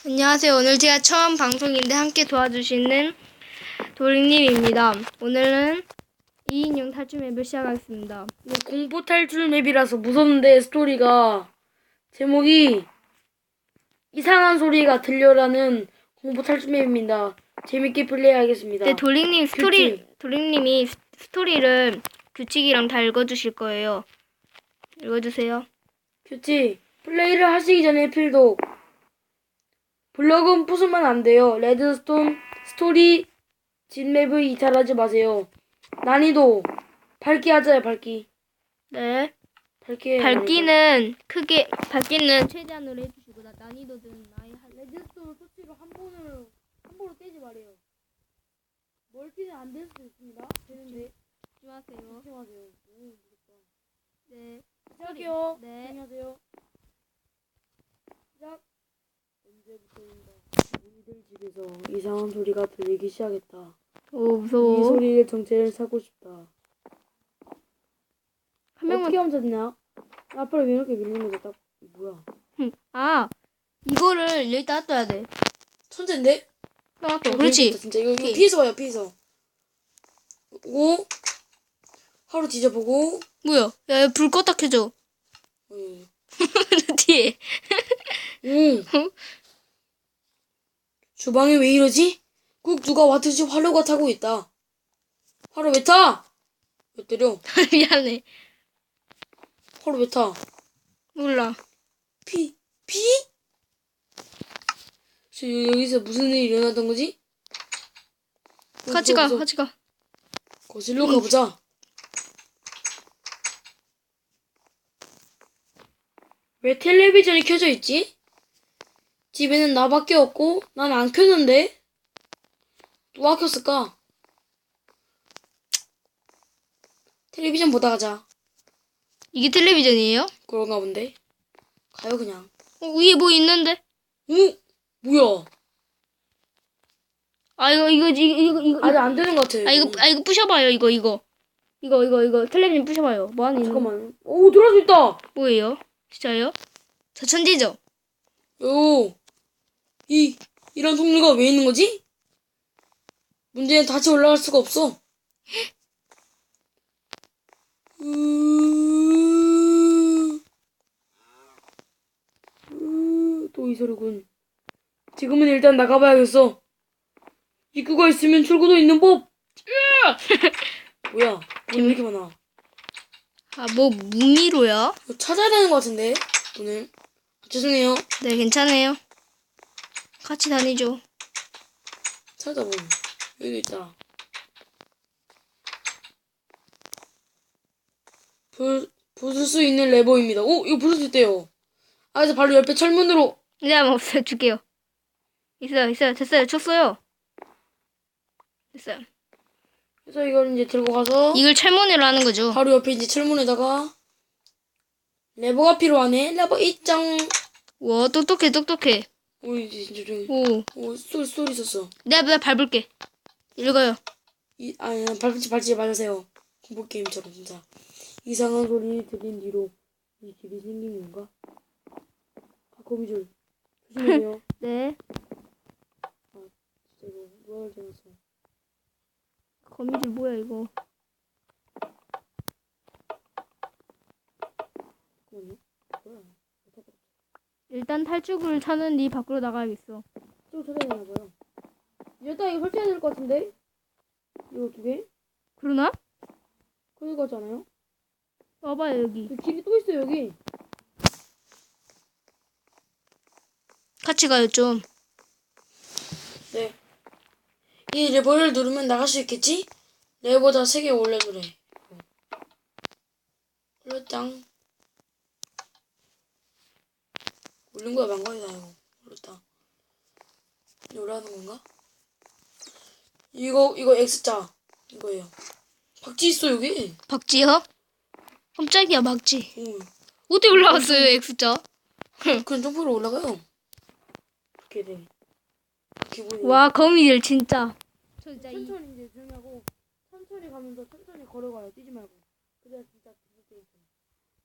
안녕하세요. 오늘 제가 처음 방송인데 함께 도와주시는 도링님입니다. 오늘은 2인용 탈출 맵을 시작하겠습니다. 공포 탈출 맵이라서 무섭는데 스토리가 제목이 이상한 소리가 들려라는 공포 탈출 맵입니다. 재밌게 플레이하겠습니다. 네, 도링님이 스토리를 규칙이랑 다 읽어주실 거예요. 읽어주세요. 규칙 플레이를 하시기 전에 필독 블럭은 부수면 안 돼요. 레드스톤 스토리 진맵을 이탈하지 마세요. 난이도 밝기 하자요. 밝기 네. 밝기 밝기는 최대한으로 해주시고 난이도는 아예 레드스톤 소치로 한 번으로 떼지 말아요. 멀티는 안 될 수도 있습니다. 되는데 조심하세요. 조심하세요. 오, 무섭다. 네. 시작이요. 네. 안녕하세요. 시작. 언제부터인가 우리들 집에서 이상한 소리가 들리기 시작했다. 오, 무서워. 이 소리의 정체를 찾고 싶다. 한 명만. 어떻게 하면 찾냐? 앞으로 왜 이렇게 밀리는 거지? 딱 뭐야? 아, 이거를 여기다 놔둬야 돼. 천재인데? 그렇지. 진짜 이거 오케이. 피해서 와요. 피해서. 오. 하루 뒤져보고. 뭐야? 야, 불 껐다 켜줘. 뒤에. 오. 주방이 왜 이러지? 꼭 누가 와듯이 화로가 타고 있다. 화로 왜 타? 왜 때려? 미안해. 화로 왜 타? 몰라. 피? 여기서 무슨 일이 일어났던 거지? 같이 가. 거실로 가보자. 왜 텔레비전이 켜져 있지? 집에는 나밖에 없고 난 안 켰는데? 누가 켰을까? 텔레비전 보다 가자. 이게 텔레비전이에요? 그런가 본데. 가요 그냥. 위에 뭐 있는데? 오? 뭐야? 아, 이거. 아직 안 되는 것 같아. 이거 부셔봐요, 이거. 텔레비전 부셔봐요. 뭐 하는 잠깐만. 오, 들어갈 수 있다. 뭐예요? 진짜요? 저 천재죠? 오. 이런 통로가 왜 있는 거지? 문제는 다시 올라갈 수가 없어. 또 이 소리군. 지금은 일단 나가봐야겠어. 입구가 있으면 출구도 있는 법. 뭐야? 문 왜 이렇게 많아? 아, 뭐 무미로야? 이거 찾아야 되는 것 같은데 오늘. 죄송해요. 네, 괜찮아요. 같이 다니죠. 찾아보면 여기 있다. 부술 수 있는 레버입니다. 오, 이거 부술 수 있대요. 아, 그래서 바로 옆에 철문으로. 이제 한번 없어요. 줄게요. 있어요. 됐어요. 쳤어요. 됐어요. 그래서 이걸 이제 들고 가서 이걸 철문으로 하는 거죠. 바로 옆에 이제 철문에다가 레버가 필요하네. 레버 입장. 와, 똑똑해. 오, 이제 진짜 저기. 오, 소리 있었어. 내가 밟을게. 읽어요. 아니, 밟지 마세요. 공포 게임처럼 진짜. 이상한 소리 들린 뒤로 이 길이 생긴 건가? 아, 거미줄. 조심해요. 네. 진짜 이거 누가 잘랐어. 거미줄 뭐야, 이거. 잠깐만요. 뭐야? 일단 탈출구를 찾은 뒤 밖으로 나가야겠어. 좀 찾아야 되나 봐요. 일단 이거 설치해야 될 것 같은데? 이거 두 개? 그러나? 그럴 것 같지 않아요? 와봐요, 여기. 길이 또 있어요, 여기. 같이 가요, 좀. 네. 이 레버를 누르면 나갈 수 있겠지? 레버다 3개 올려주래. 올렸당. 올린 거야, 만 거야, 이거. 올렸다. 이거 올라가는 건가? 이거 X자. 이거예요. 박쥐 있어, 여기. 박쥐요? 깜짝이야, 박쥐. 응. 어떻게 올라갔어요, X자? 그냥 점프로 올라가요. 이렇게 돼. 기분이. 와, 거미줄 진짜. 천천히 이제 조용하고 천천히 가면서 천천히 걸어가요. 뛰지 말고. 그래야 진짜 재밌게 있어.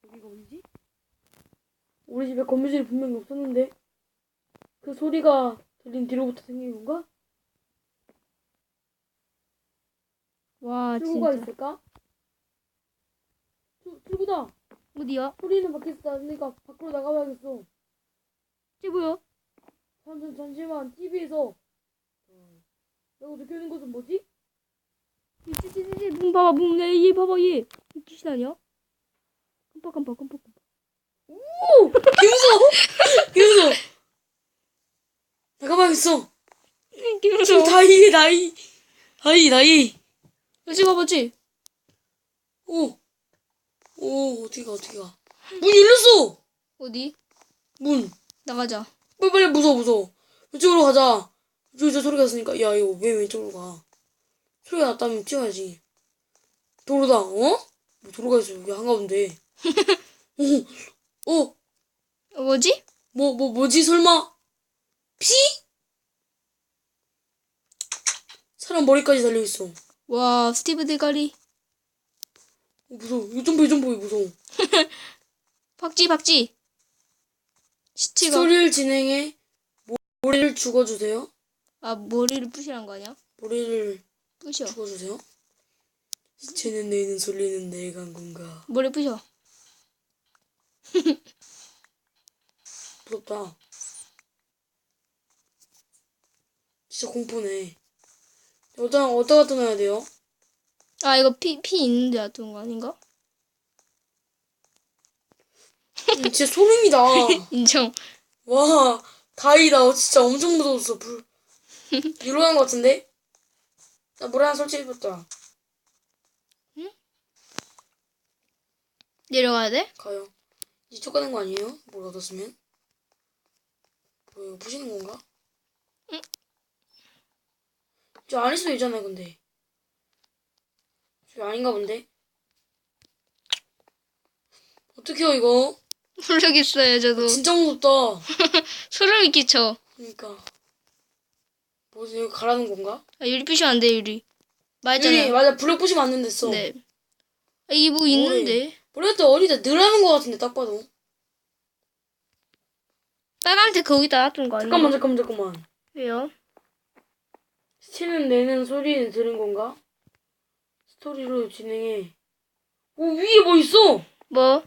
여기가 어디지? 우리 집에 거미줄이 분명히 없었는데. 그 소리가 들린 뒤로부터 생긴 건가? 와, 출구가 진짜. 있을까? 출구다. 어디야? 소리는 밖에서 나니까 밖으로 나가봐야겠어. 쟤 뭐야? 잠시만. TV에서 라고 적혀있는 것은 뭐지? 문 봐봐, 문. 얘 봐봐, 얘. 귀신 아니야? 깜빡. 오! 개무서워! 개무서워! 나가봐야겠어. 지금 김무서워. 다이. 여기 봐봐지. 오, 어디가. 문 열렸어! 어디? 문. 나가자. 빨리, 무서워. 이쪽으로 가자. 이쪽에서 소리가 났으니까. 야, 이거 왜 왼쪽으로 가? 소리가 났다면 뛰어야지. 도로다, 어? 뭐 도로가 있어, 여기 한가운데. 어, 뭐지? 뭐지, 설마? 피? 사람 머리까지 달려있어. 와, 스티브 대가리. 무서워. 이거 좀 보여, 무서워. 박쥐. 시체가. 스토리를 진행해. 머리를 죽어주세요. 아, 머리를 부시란 거 아니야? 머리를 부셔. 죽어주세요. 시체는 내는 소리는 내가 한 건가? 머리 부셔. 무섭다. 진짜 공포네. 어디다 놔야 돼요? 아, 이거 피 있는데 놔둔 거 아닌가? 진짜 소름이다. 인정. 와, 다이다. 진짜 엄청 무서웠어. 일어난 것 같은데? 나 물 하나 설치해봤자. 내려가야 돼? 가요. 이쪽 가는 거 아니에요? 뭘 얻었으면? 뭐 이거 부시는 건가? 응? 저 아닐 수도 있잖아요, 근데. 저 아닌가 본데? 어떡해요, 이거? 모르겠어요, 저도. 진짜 무섭다. 소름이 끼쳐. 그러니까. 뭐지, 여기 가라는 건가? 아, 유리 부시면 안 돼, 유리. 말했잖아. 여기, 맞아, 블럭 부시면 안 된댔어. 네. 아, 이게 뭐 있는데? 모르겠다, 어디다 넣으라는 것 같은데, 딱 봐도. 빨간색 거기다 놔둔 거 아니야? 잠깐만. 왜요? 시체는 내는 소리는 들은 건가? 스토리로 진행해. 오, 위에 뭐 있어? 뭐?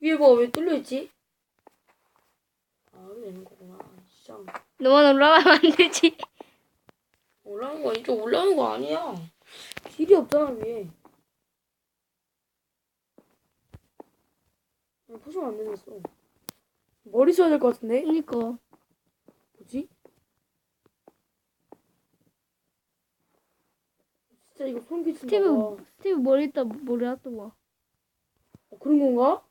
위에 뭐 왜 뚫려있지? 아, 여기 되는 거구나. 진짜. 너만 올라가면 안 되지. 올라가는 거, 이쪽 올라가는 거 아니야. 길이 없잖아, 위에. 부시면 안 되겠어. 머리 써야 될 것 같은데? 그니까. 뭐지? 진짜 이거 소름 끼친다. 스티브 머리 놔둬봐. 그런 건가?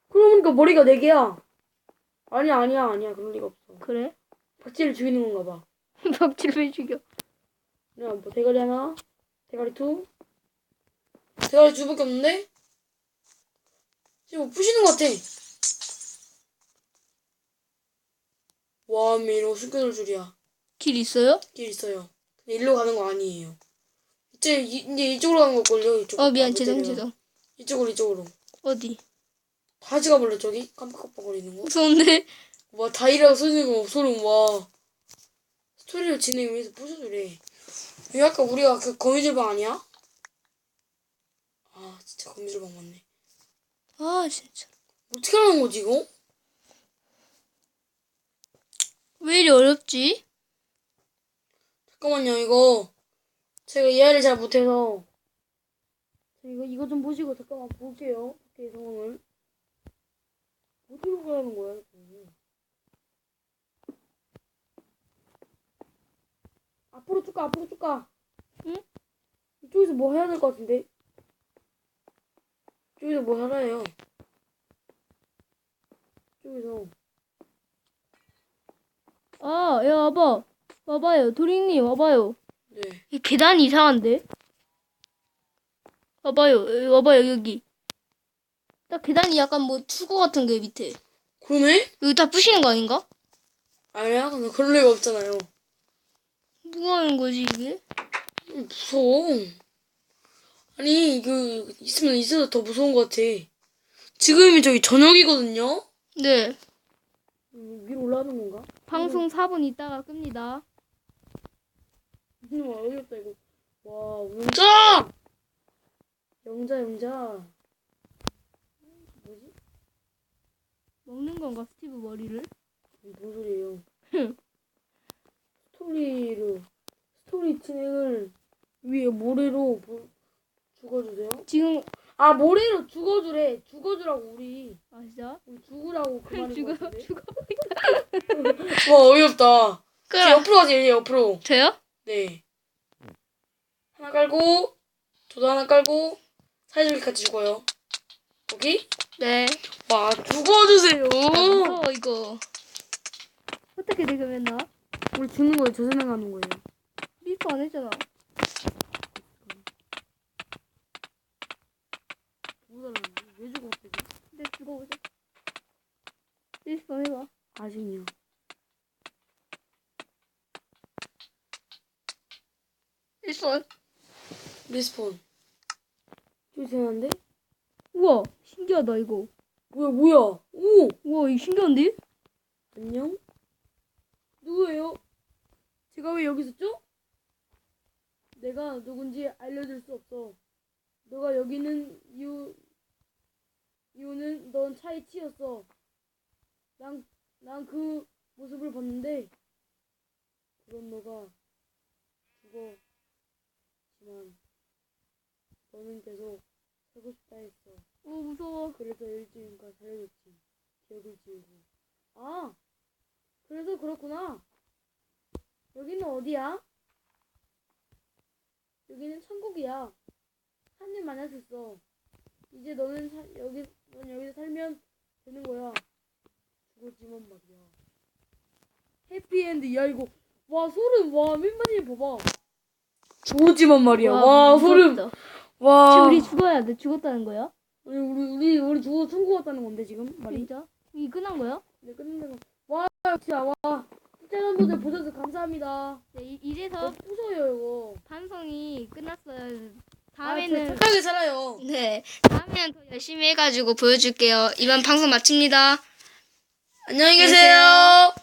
그러고 보니까 머리가 4개야. 아니야. 그럴 리가 없어. 그래? 박쥐를 죽이는 건가 봐. 박쥐를 왜 죽여? 야, 뭐 대가리 하나, 대가리 둘. 대가리 2밖에 없는데? 지금 뭐 부시는 것 같아. 와, 이러고 숨겨놓을 줄이야. 길 있어요? 길 있어요. 근데 일로 가는 거 아니에요. 이제 이쪽으로 가는 걸걸요? 이쪽으로. 미안, 아, 죄송. 이쪽으로. 어디? 다시 가볼래, 저기? 깜빡깜빡거리는 거? 무서운데? 와, 다이라고 써있는 거 소름, 와. 스토리를 진행하기 위해서 부셔주래. 여기 아까 우리가 그 거미줄방 아니야? 아, 진짜 거미줄방 맞네. 아, 진짜. 어떻게 하는 거지, 이거? 왜 이리 어렵지? 잠깐만요, 이거. 제가 이해를 잘 못해서. 이거 좀 보시고 잠깐만 볼게요. 밖에 상황을. 어디로 가는 거야, 이거? 앞으로 쭉 가. 응? 이쪽에서 뭐 해야 될 것 같은데? 이쪽에서 뭐 하라 해요. 이쪽에서. 아, 야, 와봐요. 도리님, 와봐요. 네. 이 계단이 이상한데? 와봐요, 여기. 딱 계단이 약간 뭐 출구 같은 게 밑에. 그러네? 여기 다 부시는 거 아닌가? 아니야, 근데 그럴 리가 없잖아요. 뭐 하는 거지, 이게? 무서워. 아니, 있어도 더 무서운 것 같아. 지금이 저기 저녁이거든요? 네. 위로 올라가는 건가? 방송 4분 있다가 끕니다. 와, 어이없다, 이거. 와, 영자! 영자. 뭐지? 먹는 건가 스티브 머리를? 뭔 소리예요? 스토리 진행을 위에 모래로 죽어주세요. 지금 아, 모래로 죽어주래. 죽어주라고, 우리. 아 진짜? 우리 죽으라고 그 말인 것 같은데. 죽어. 와, 어이없다. 그래. 제 옆으로 가세요, 옆으로. 돼요? 네. 하나 깔고, 저도 하나 깔고, 사이좋게 같이 죽어요. 거기? 네. 와, 죽어주세요. 무서워 이거. 어떻게 되면 나? 우리 죽는 거예요. 저 생각하는 거예요. 리스폰 안 했잖아. 왜 죽었어? 내 죽어보자. 리스폰 해봐. 아직요. 리스폰. 리스폰. 좀 이상한데? 우와 신기하다 이거. 뭐야? 오! 우와 이거 신기한데? 안녕? 누구예요? 제가 왜 여기 있었죠? 내가 누군지 알려줄 수 없어. 너가 여기 있는 이유는 넌 차에 치였어. 난 그 모습을 봤는데, 그런 너가 죽었지만, 너는 계속 살고 싶다 했어. 오 무서워. 그래서 일주일간 살려줬지. 기억을 지우고. 아! 그래서 그렇구나. 여기는 어디야? 여기는 천국이야. 하늘 만났었어. 이제 넌 여기서 살면 되는 거야. 죽었지만 말이야. 해피엔드야 이거. 와 소름. 와 맨만이 봐봐. 죽었지만 말이야. 와 소름. 무섭다. 와. 지금 우리 죽어야 돼. 죽었다는 거야? 우리 죽어 천국 왔다는 건데 지금 말이. 진짜? 이 끝난 거야? 네 끝나는 거. 와 진짜 와. 시청자분들 보셔서 감사합니다. 네, 이래서 부서요 이거. 방송이 끝났어요. 저 다음에는 착하게 살아요. 네 다음에는 더 열심히 해가지고 보여줄게요. 이번 방송 마칩니다. 안녕히 계세요.